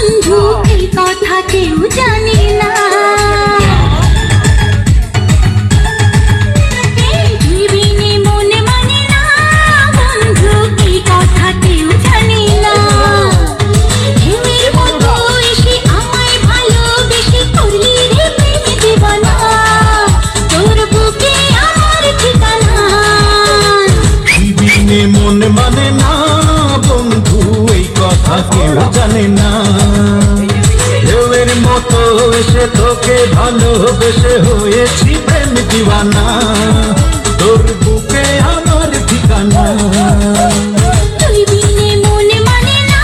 বন্ধু এই কথা কেউ জানে না। তুই বিনে মন মানে না বন্ধু, এই কথা কেউ জানে না। ঢেউয়ের মতো এসে আমায় ভালোবেসে করলি রে প্রেম দিবানা, তোর বুকে আমার ঠিকানা। তুই বিনে মন মানে না বন্ধু, এই কথা কেউ জানে না। ঢেউয়ের মতো এসে তোকে ভালোবেসে হয়েছি প্রেম দিওয়ানা, তোর বুকে আমার ঠিকানা। তুই বিনে মন মানে না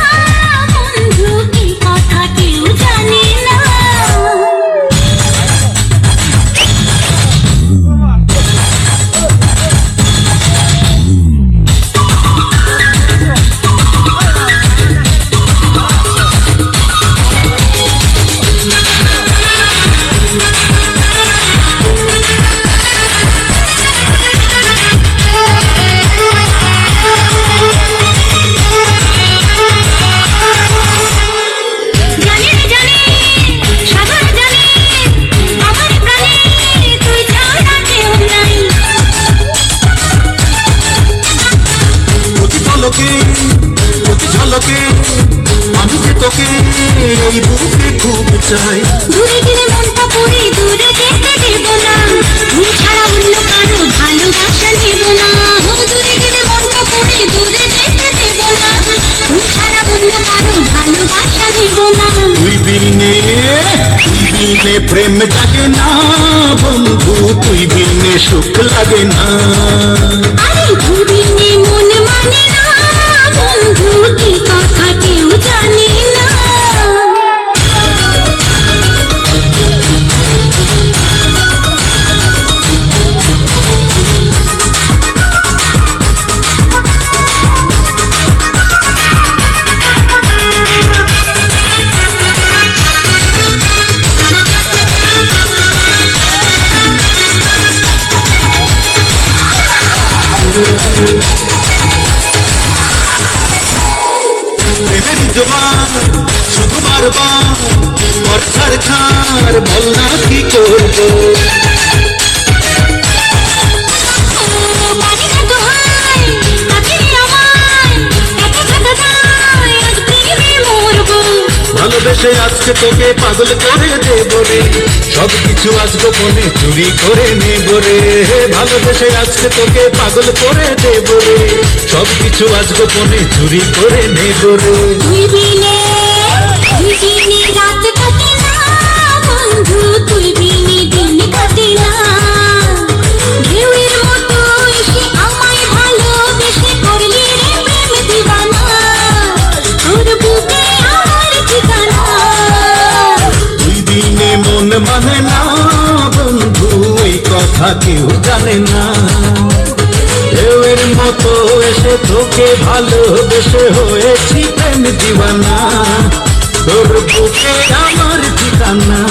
বন্ধু, এই কথা কেউ জানে না। আমি যে তোকে এই বুকে খুব চাই। দূরে গেলে মনটা পড়ে দূরে যেতে দেব না, তুই ছাড়া অন্য কারো ভালোবাসা নেব না। দূরে গেলে মনটা পড়ে দূরে যেতে দেব না, তুই ছাড়া অন্য কারো ভালোবাসা নেব না। তুই বিনে প্রেম জাগে না বন্ধু, তুই বিনে সুখ লাগে না। আরে তুই বিনে মন মানে না বন্ধু, এই কথা কেউ জানে না। প্রেমের জবান শুধু বারবার বর্ষার খার, বল না কি করবো। ভালোবেসে আজকে তোকে পাগল করে দেব রে, সবকিছু আজ গোপনে চুরি করে নেব রে। ভালোবেসে আজকে তোকে পাগল করে দেব রে, সবকিছু আজ গোপনে চুরি করে নেব রে। তুই বিনে রাত কাটে না বন্ধু, তুই বিনে দিন কাটে না। ঢেউয়ের মতো এসে আমায় ভালোবেসে করলি রে প্রেম দিওয়ানা, তোর বুকে আমার ঠিকানা। তুই বিনে মন মানে না বন্ধু, এই কথা কেউ জানে না। ঢেউয়ের মতো এসে তোকে ভালোবেসে হয়েছি প্রেম দিওয়ানা, তোর বুকে আমার ঠিকানা।